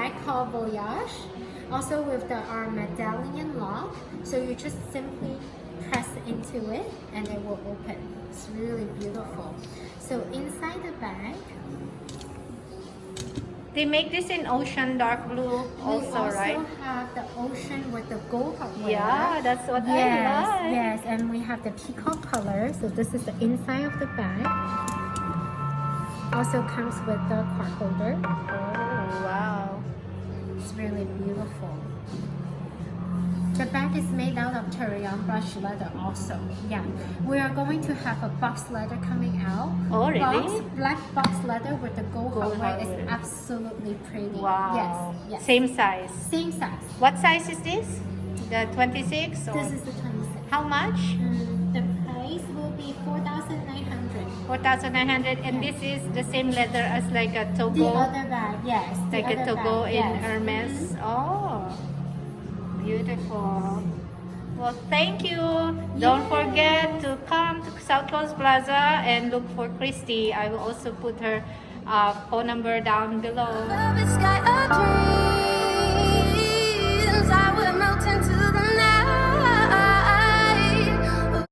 bag called Voyage. Also with our medallion lock. So you just simply press into it and it will open. It's really beautiful. So inside the bag, They make this in ocean dark blue also, right? we also have the ocean with the gold hardware. Yeah, that's what I like. Yes, and we have the peacock color. So this is the inside of the bag. Also comes with the card holder. Oh, wow. It's really beautiful. The bag is made out of Tyrion brush leather also. Yeah. We are going to have a box leather coming out. Oh, really? Black box leather with the gold hardware is hardware. absolutely pretty. Wow. Yes. Same size. Same size. What size is this? The 26? Or This is the 26. how much? The price will be 4,900. 4,900. And this is the same leather as like a Togo? The other bag, yes. Like a Togo in Hermes? Mhm. Oh, beautiful. Well, thank you. Don't forget to come to South Coast Plaza and look for Christy. I will also put her phone number down below. Love is sky a dream.